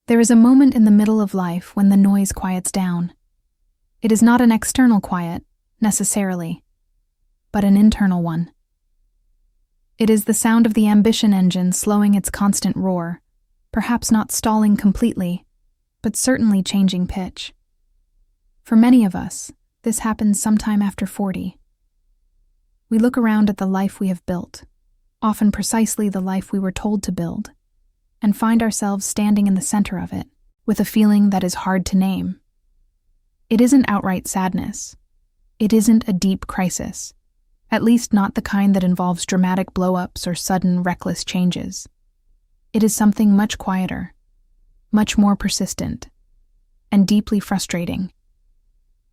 There is a moment in the middle of life when the noise quiets down. It is not an external quiet, necessarily, but an internal one. It is the sound of the ambition engine slowing its constant roar, perhaps not stalling completely, but certainly changing pitch. For many of us, this happens sometime after 40. We look around at the life we have built, often precisely the life we were told to build, and find ourselves standing in the center of it, with a feeling that is hard to name. It isn't outright sadness. It isn't a deep crisis, at least not the kind that involves dramatic blow-ups or sudden, reckless changes. It is something much quieter, much more persistent, and deeply frustrating.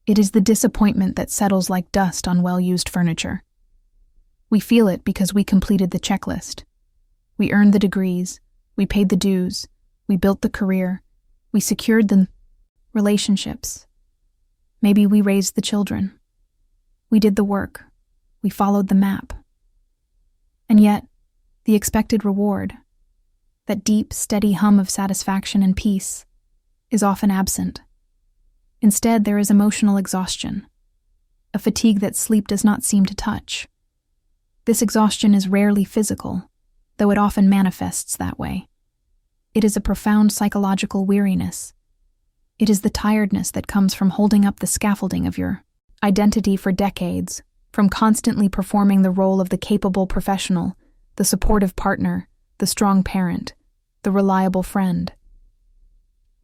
It is the disappointment that settles like dust on well-used furniture. We feel it because we completed the checklist. We earned the degrees, we paid the dues, we built the career, we secured the relationships. Maybe we raised the children. We did the work. We followed the map. And yet, the expected reward, that deep, steady hum of satisfaction and peace, is often absent. Instead, there is emotional exhaustion, a fatigue that sleep does not seem to touch. This exhaustion is rarely physical, though it often manifests that way. It is a profound psychological weariness. It is the tiredness that comes from holding up the scaffolding of your identity for decades, from constantly performing the role of the capable professional, the supportive partner, the strong parent, the reliable friend.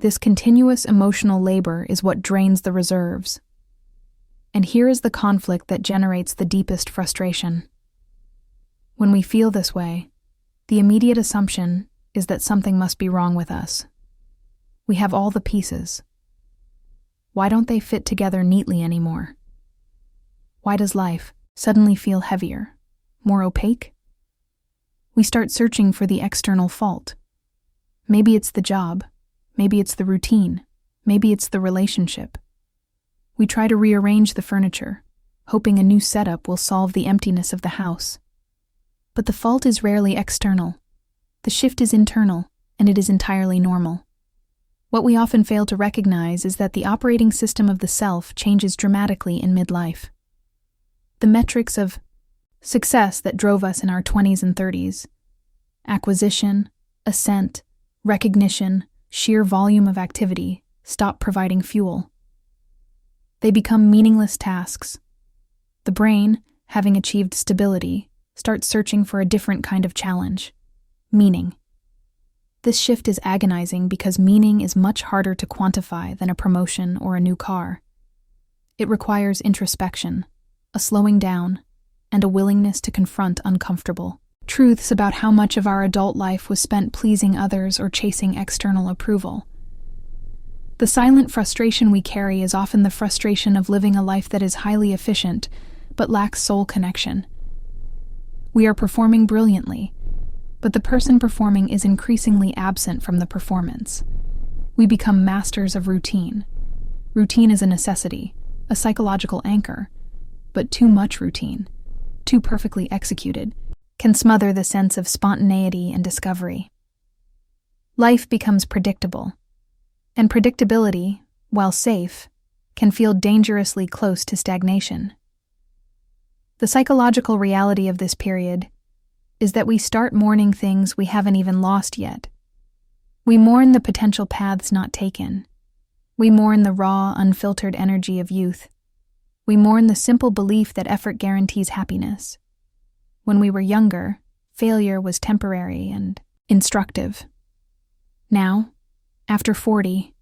This continuous emotional labor is what drains the reserves. And here is the conflict that generates the deepest frustration. When we feel this way, the immediate assumption is that something must be wrong with us. We have all the pieces. Why don't they fit together neatly anymore? Why does life suddenly feel heavier, more opaque? We start searching for the external fault. Maybe it's the job, maybe it's the routine, maybe it's the relationship. We try to rearrange the furniture, hoping a new setup will solve the emptiness of the house. But the fault is rarely external. The shift is internal, and it is entirely normal. What we often fail to recognize is that the operating system of the self changes dramatically in midlife. The metrics of success that drove us in our 20s and 30s, acquisition, ascent, recognition, sheer volume of activity, stop providing fuel. They become meaningless tasks. The brain, having achieved stability, starts searching for a different kind of challenge: meaning. This shift is agonizing because meaning is much harder to quantify than a promotion or a new car. It requires introspection, a slowing down, and a willingness to confront uncomfortable truths about how much of our adult life was spent pleasing others or chasing external approval. The silent frustration we carry is often the frustration of living a life that is highly efficient but lacks soul connection. We are performing brilliantly, but the person performing is increasingly absent from the performance. We become masters of routine. Routine is a necessity, a psychological anchor, but too much routine, too perfectly executed, can smother the sense of spontaneity and discovery. Life becomes predictable, and predictability, while safe, can feel dangerously close to stagnation. The psychological reality of this period is that we start mourning things we haven't even lost yet. We mourn the potential paths not taken. We mourn the raw, unfiltered energy of youth. We mourn the simple belief that effort guarantees happiness. When we were younger, failure was temporary and instructive. Now, after 40,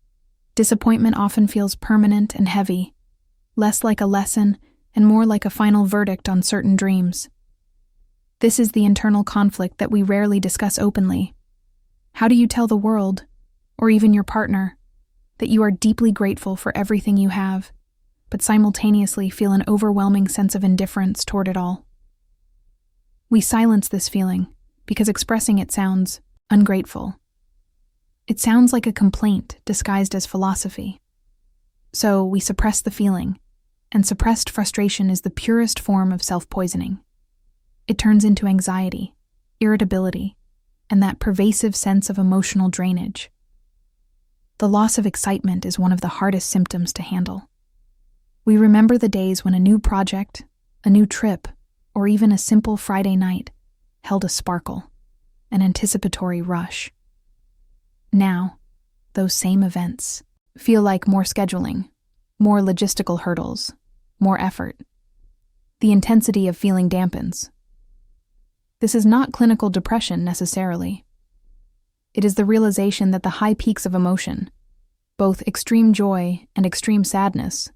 disappointment often feels permanent and heavy, less like a lesson and more like a final verdict on certain dreams. This is the internal conflict that we rarely discuss openly. How do you tell the world, or even your partner, that you are deeply grateful for everything you have, but simultaneously feel an overwhelming sense of indifference toward it all? We silence this feeling because expressing it sounds ungrateful. It sounds like a complaint disguised as philosophy. So we suppress the feeling, and suppressed frustration is the purest form of self-poisoning. It turns into anxiety, irritability, and that pervasive sense of emotional drainage. The loss of excitement is one of the hardest symptoms to handle. We remember the days when a new project, a new trip, or even a simple Friday night held a sparkle, an anticipatory rush. Now, those same events feel like more scheduling, more logistical hurdles, more effort. The intensity of feeling dampens. This is not clinical depression necessarily. It is the realization that the high peaks of emotion, both extreme joy and extreme sadness,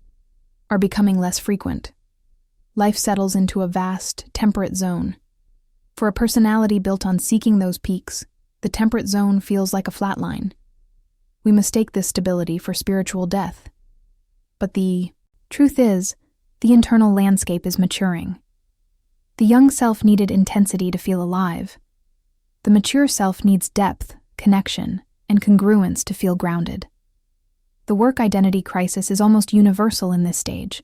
are becoming less frequent. Life settles into a vast, temperate zone. For a personality built on seeking those peaks, the temperate zone feels like a flat line. We mistake this stability for spiritual death. But the truth is, the internal landscape is maturing. The young self needed intensity to feel alive. The mature self needs depth, connection, and congruence to feel grounded. The work identity crisis is almost universal in this stage.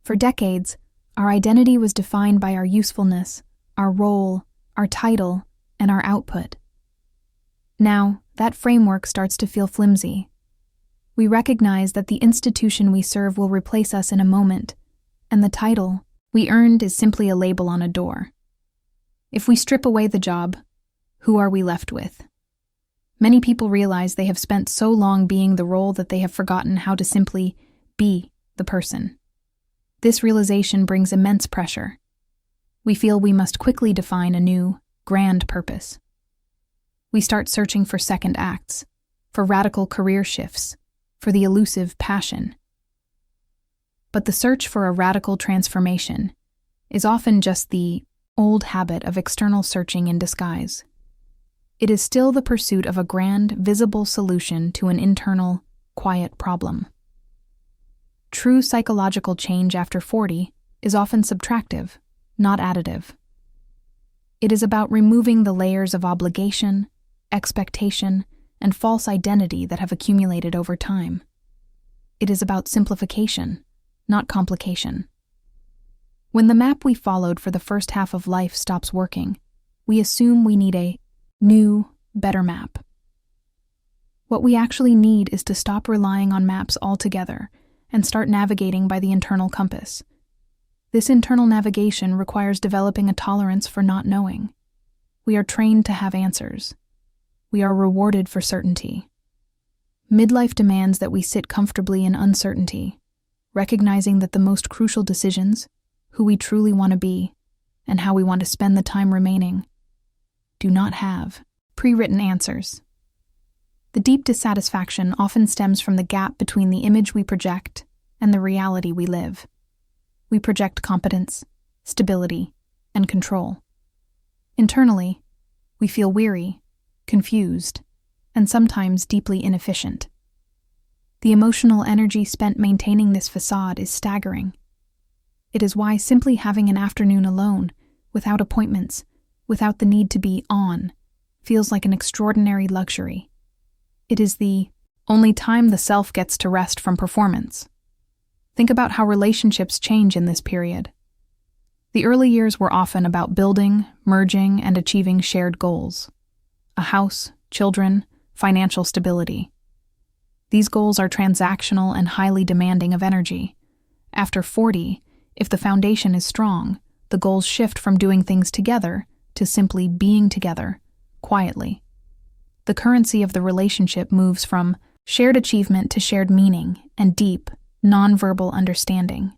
For decades, our identity was defined by our usefulness, our role, our title, and our output. Now, that framework starts to feel flimsy. We recognize that the institution we serve will replace us in a moment, and the title we earned is simply a label on a door. If we strip away the job, who are we left with? Many people realize they have spent so long being the role that they have forgotten how to simply be the person. This realization brings immense pressure. We feel we must quickly define a new, grand purpose. We start searching for second acts, for radical career shifts, for the elusive passion. But the search for a radical transformation is often just the old habit of external searching in disguise. It is still the pursuit of a grand, visible solution to an internal, quiet problem. True psychological change after 40 is often subtractive, not additive. It is about removing the layers of obligation, expectation, and false identity that have accumulated over time. It is about simplification, not complication. When the map we followed for the first half of life stops working, we assume we need a new, better map. What we actually need is to stop relying on maps altogether and start navigating by the internal compass. This internal navigation requires developing a tolerance for not knowing. We are trained to have answers. We are rewarded for certainty. Midlife demands that we sit comfortably in uncertainty, recognizing that the most crucial decisions, who we truly want to be, and how we want to spend the time remaining, do not have pre-written answers. The deep dissatisfaction often stems from the gap between the image we project and the reality we live. We project competence, stability, and control. Internally, we feel weary, confused, and sometimes deeply inefficient. The emotional energy spent maintaining this facade is staggering. It is why simply having an afternoon alone, without appointments, without the need to be on, feels like an extraordinary luxury. It is the only time the self gets to rest from performance. Think about how relationships change in this period. The early years were often about building, merging, and achieving shared goals. A house, children, financial stability. These goals are transactional and highly demanding of energy. After 40, if the foundation is strong, the goals shift from doing things together to simply being together, quietly. The currency of the relationship moves from shared achievement to shared meaning and deep, nonverbal understanding.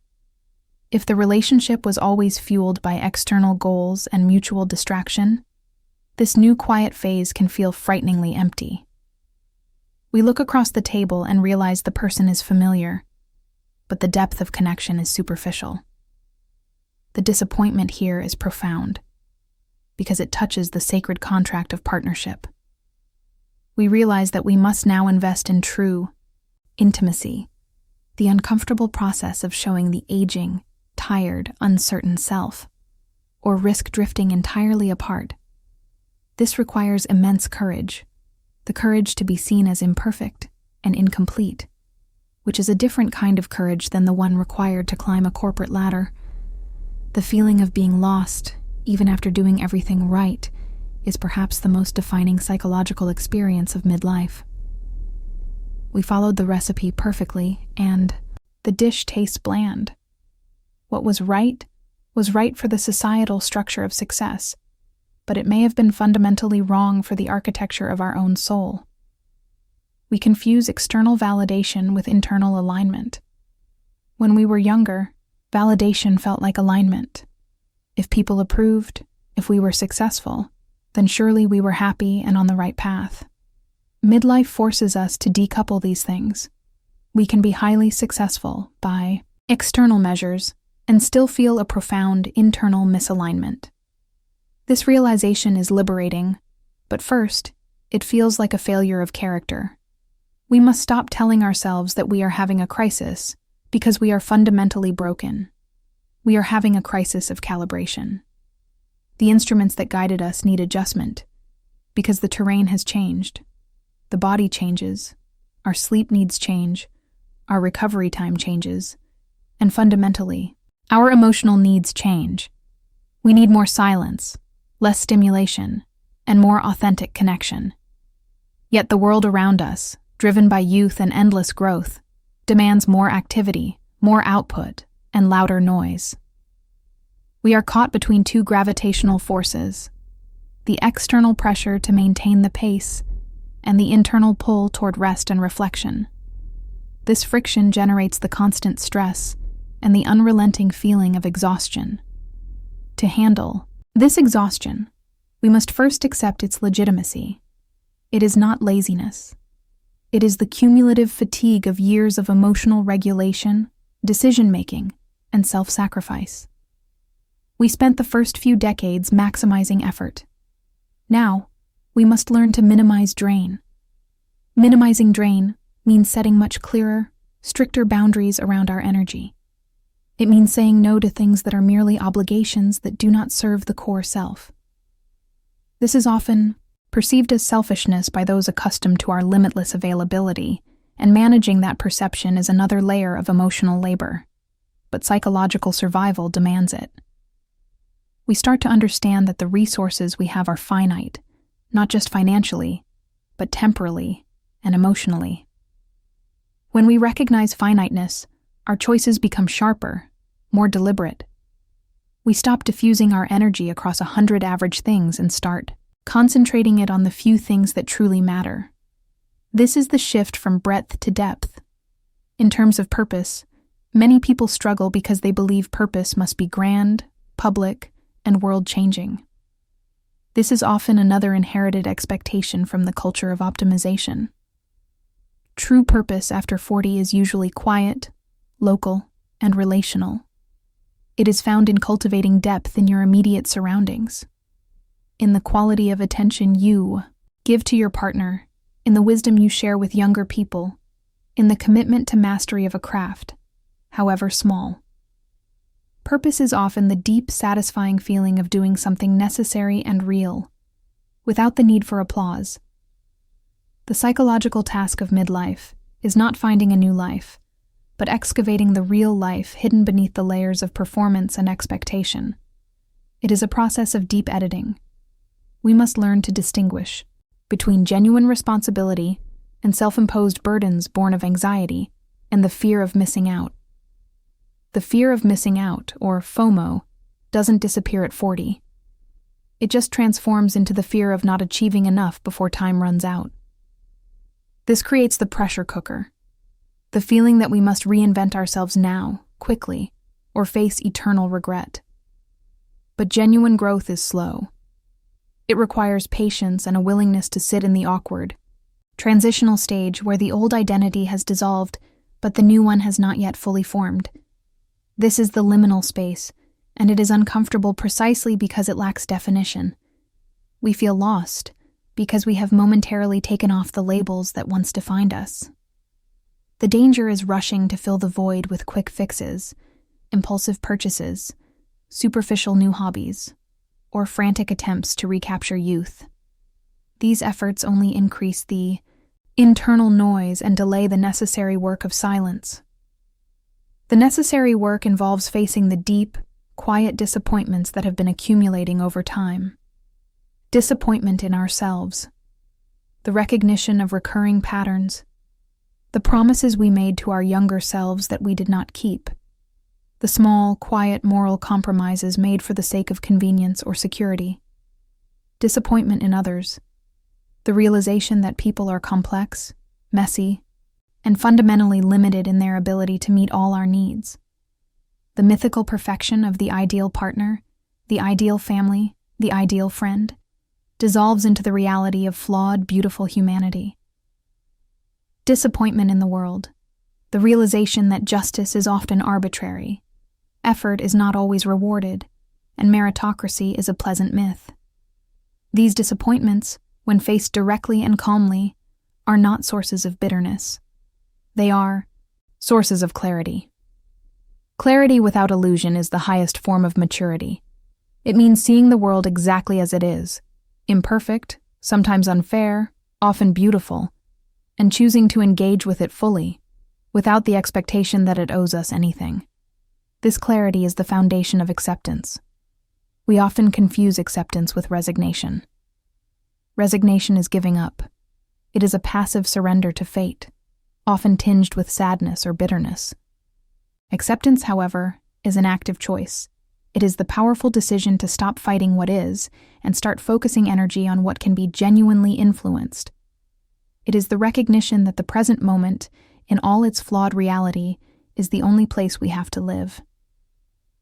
If the relationship was always fueled by external goals and mutual distraction, this new quiet phase can feel frighteningly empty. We look across the table and realize the person is familiar, but the depth of connection is superficial. The disappointment here is profound, because it touches the sacred contract of partnership. We realize that we must now invest in true intimacy, the uncomfortable process of showing the aging, tired, uncertain self, or risk drifting entirely apart. This requires immense courage, the courage to be seen as imperfect and incomplete, which is a different kind of courage than the one required to climb a corporate ladder. The feeling of being lost, even after doing everything right, is perhaps the most defining psychological experience of midlife. We followed the recipe perfectly, and the dish tastes bland. What was right for the societal structure of success, but it may have been fundamentally wrong for the architecture of our own soul. We confuse external validation with internal alignment. When we were younger, validation felt like alignment. If people approved, if we were successful, then surely we were happy and on the right path. Midlife forces us to decouple these things. We can be highly successful by external measures and still feel a profound internal misalignment. This realization is liberating, but first, it feels like a failure of character. We must stop telling ourselves that we are having a crisis because we are fundamentally broken. We are having a crisis of calibration. The instruments that guided us need adjustment because the terrain has changed. The body changes, our sleep needs change, our recovery time changes, and fundamentally, our emotional needs change. We need more silence, less stimulation, and more authentic connection. Yet the world around us, driven by youth and endless growth, demands more activity, more output, and louder noise. We are caught between two gravitational forces, the external pressure to maintain the pace and the internal pull toward rest and reflection. This friction generates the constant stress and the unrelenting feeling of exhaustion. To handle this exhaustion, we must first accept its legitimacy. It is not laziness. It is the cumulative fatigue of years of emotional regulation, decision-making, and self-sacrifice. We spent the first few decades maximizing effort. Now, we must learn to minimize drain. Minimizing drain means setting much clearer, stricter boundaries around our energy. It means saying no to things that are merely obligations that do not serve the core self. This is often perceived as selfishness by those accustomed to our limitless availability, and managing that perception is another layer of emotional labor. But psychological survival demands it. We start to understand that the resources we have are finite, not just financially, but temporally and emotionally. When we recognize finiteness, our choices become sharper, more deliberate. We stop diffusing our energy across 100 average things and start concentrating it on the few things that truly matter. This is the shift from breadth to depth. In terms of purpose, many people struggle because they believe purpose must be grand, public, and world-changing. This is often another inherited expectation from the culture of optimization. True purpose after 40 is usually quiet, local, and relational. It is found in cultivating depth in your immediate surroundings, in the quality of attention you give to your partner, in the wisdom you share with younger people, in the commitment to mastery of a craft, however small. Purpose is often the deep, satisfying feeling of doing something necessary and real, without the need for applause. The psychological task of midlife is not finding a new life, but excavating the real life hidden beneath the layers of performance and expectation. It is a process of deep editing. We must learn to distinguish between genuine responsibility and self-imposed burdens born of anxiety and the fear of missing out. The fear of missing out, or FOMO, doesn't disappear at 40. It just transforms into the fear of not achieving enough before time runs out. This creates the pressure cooker, the feeling that we must reinvent ourselves now, quickly, or face eternal regret. But genuine growth is slow. It requires patience and a willingness to sit in the awkward, transitional stage where the old identity has dissolved, but the new one has not yet fully formed. This is the liminal space, and it is uncomfortable precisely because it lacks definition. We feel lost because we have momentarily taken off the labels that once defined us. The danger is rushing to fill the void with quick fixes, impulsive purchases, superficial new hobbies, or frantic attempts to recapture youth. These efforts only increase the internal noise and delay the necessary work of silence. The necessary work involves facing the deep, quiet disappointments that have been accumulating over time. Disappointment in ourselves, the recognition of recurring patterns, The promises we made to our younger selves that we did not keep. The small, quiet moral compromises made for the sake of convenience or security. Disappointment in others. The realization that people are complex, messy, and fundamentally limited in their ability to meet all our needs. The mythical perfection of the ideal partner, the ideal family, the ideal friend, dissolves into the reality of flawed, beautiful humanity. Disappointment in the world. The realization that justice is often arbitrary, effort is not always rewarded, and meritocracy is a pleasant myth. These disappointments, when faced directly and calmly, are not sources of bitterness. They are sources of clarity. Clarity without illusion is the highest form of maturity. It means seeing the world exactly as it is, imperfect, sometimes unfair, often beautiful, and choosing to engage with it fully, without the expectation that it owes us anything. This clarity is the foundation of acceptance. We often confuse acceptance with resignation. Resignation is giving up. It is a passive surrender to fate, often tinged with sadness or bitterness. Acceptance, however, is an active choice. It is the powerful decision to stop fighting what is and start focusing energy on what can be genuinely influenced. It is the recognition that the present moment, in all its flawed reality, is the only place we have to live.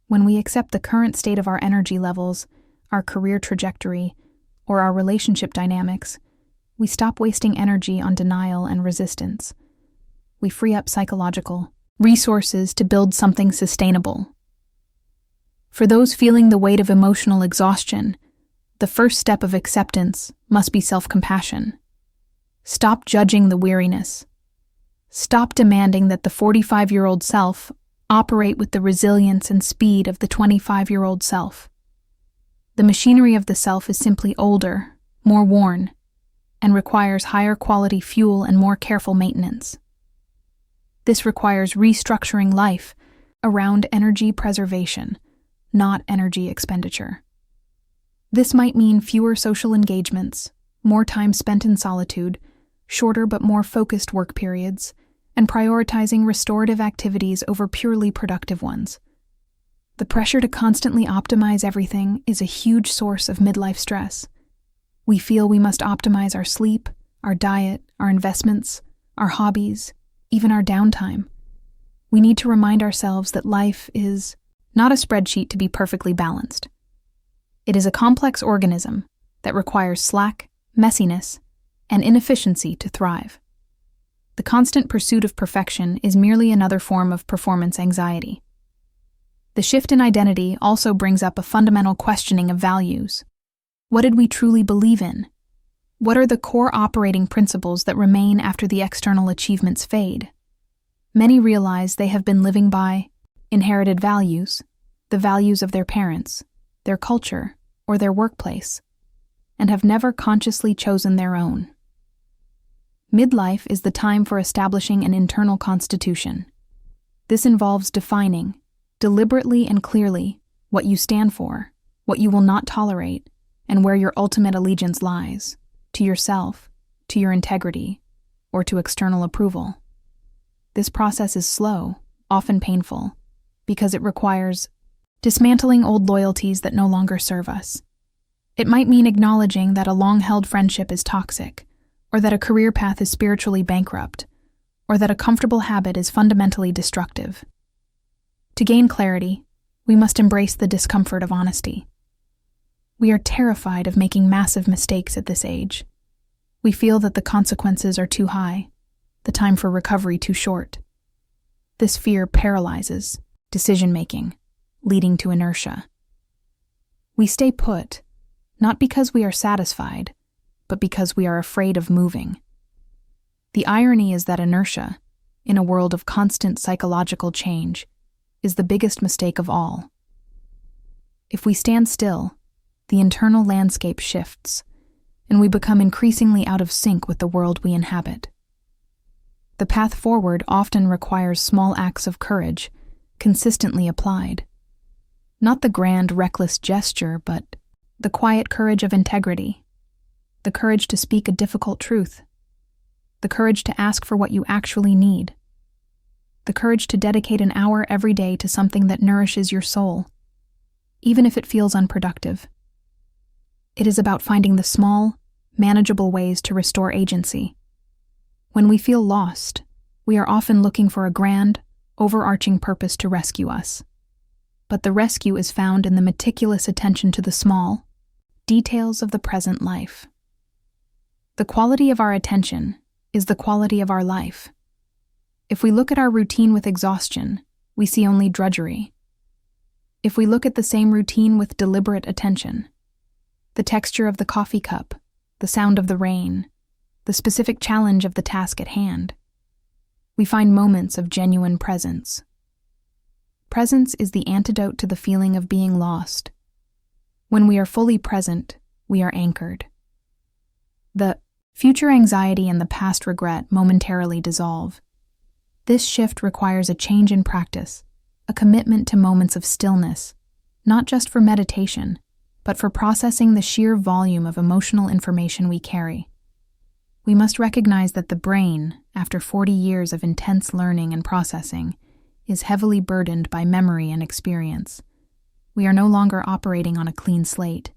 When we accept the current state of our energy levels, our career trajectory, or our relationship dynamics, we stop wasting energy on denial and resistance. We free up psychological resources to build something sustainable. For those feeling the weight of emotional exhaustion, the first step of acceptance must be self-compassion. Stop judging the weariness. Stop demanding that the 45-year-old self operate with the resilience and speed of the 25-year-old self. The machinery of the self is simply older, more worn, and requires higher quality fuel and more careful maintenance. This requires restructuring life around energy preservation, not energy expenditure. This might mean fewer social engagements, more time spent in solitude, shorter but more focused work periods, and prioritizing restorative activities over purely productive ones. The pressure to constantly optimize everything is a huge source of midlife stress. We feel we must optimize our sleep, our diet, our investments, our hobbies, even our downtime. We need to remind ourselves that life is not a spreadsheet to be perfectly balanced. It is a complex organism that requires slack, messiness, and inefficiency to thrive. The constant pursuit of perfection is merely another form of performance anxiety. The shift in identity also brings up a fundamental questioning of values. What did we truly believe in? What are the core operating principles that remain after the external achievements fade? Many realize they have been living by inherited values, the values of their parents, their culture, or their workplace, and have never consciously chosen their own. Midlife is the time for establishing an internal constitution. This involves defining, deliberately and clearly, what you stand for, what you will not tolerate, and where your ultimate allegiance lies, to yourself, to your integrity, or to external approval. This process is slow, often painful, because it requires dismantling old loyalties that no longer serve us. It might mean acknowledging that a long-held friendship is toxic, or that a career path is spiritually bankrupt, or that a comfortable habit is fundamentally destructive. To gain clarity, we must embrace the discomfort of honesty. We are terrified of making massive mistakes at this age. We feel that the consequences are too high, the time for recovery too short. This fear paralyzes decision-making, leading to inertia. We stay put, not because we are satisfied, but because we are afraid of moving. The irony is that inertia, in a world of constant psychological change, is the biggest mistake of all. If we stand still, the internal landscape shifts, and we become increasingly out of sync with the world we inhabit. The path forward often requires small acts of courage, consistently applied. Not the grand, reckless gesture, but the quiet courage of integrity, the courage to speak a difficult truth, the the courage to ask for what you actually need, the courage to dedicate an hour every day to something that nourishes your soul, even if it feels unproductive. It is about finding the small, manageable ways to restore agency. When we feel lost, we are often looking for a grand, overarching purpose to rescue us. But the rescue is found in the meticulous attention to the small details of the present life. The quality of our attention is the quality of our life. If we look at our routine with exhaustion, we see only drudgery. If we look at the same routine with deliberate attention, the texture of the coffee cup, the sound of the rain, the specific challenge of the task at hand, we find moments of genuine presence. Presence is the antidote to the feeling of being lost. When we are fully present, we are anchored. The future anxiety and the past regret momentarily dissolve. This shift requires a change in practice, a commitment to moments of stillness, not just for meditation, but for processing the sheer volume of emotional information we carry. We must recognize that the brain, after 40 years of intense learning and processing, is heavily burdened by memory and experience. We are no longer operating on a clean slate.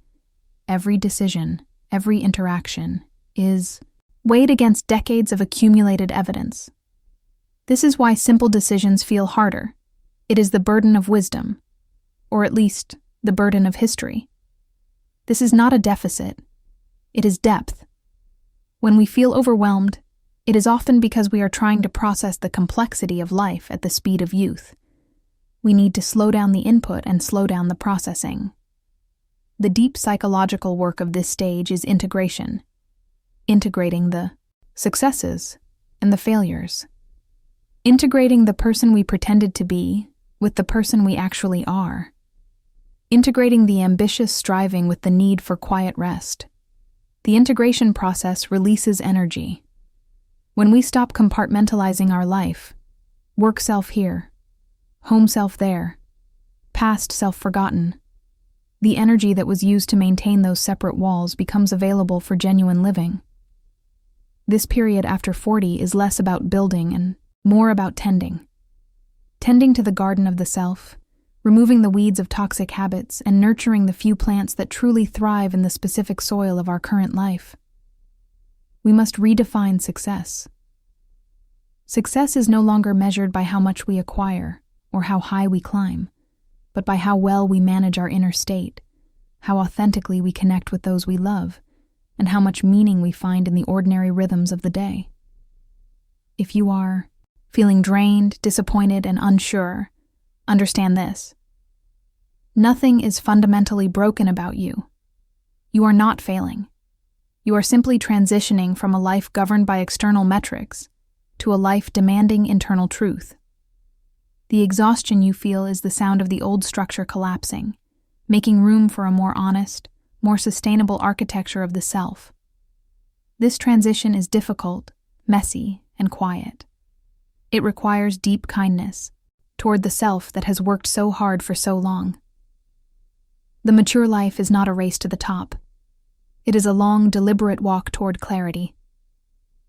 Every decision, every interaction, is weighed against decades of accumulated evidence. This is why simple decisions feel harder. It is the burden of wisdom, or at least the burden of history. This is not a deficit. It is depth. When we feel overwhelmed, it is often because we are trying to process the complexity of life at the speed of youth. We need to slow down the input and slow down the processing. The deep psychological work of this stage is integration, integrating the successes and the failures, integrating the person we pretended to be with the person we actually are, integrating the ambitious striving with the need for quiet rest. The integration process releases energy. When we stop compartmentalizing our life, work self here, home self there, past self forgotten, the energy that was used to maintain those separate walls becomes available for genuine living. This period after 40 is less about building and more about tending. Tending to the garden of the self, removing the weeds of toxic habits and nurturing the few plants that truly thrive in the specific soil of our current life. We must redefine success. Success is no longer measured by how much we acquire or how high we climb, but by how well we manage our inner state, how authentically we connect with those we love, and how much meaning we find in the ordinary rhythms of the day. If you are feeling drained, disappointed, and unsure, understand this. Nothing is fundamentally broken about you. You are not failing. You are simply transitioning from a life governed by external metrics to a life demanding internal truth. The exhaustion you feel is the sound of the old structure collapsing, making room for a more honest, more sustainable architecture of the self. This transition is difficult, messy, and quiet. It requires deep kindness toward the self that has worked so hard for so long. The mature life is not a race to the top. It is a long, deliberate walk toward clarity.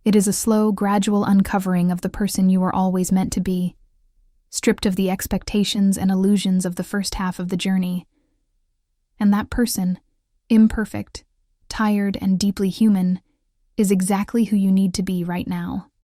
It is a slow, gradual uncovering of the person you were always meant to be, stripped of the expectations and illusions of the first half of the journey. And that person, imperfect, tired, and deeply human, is exactly who you need to be right now.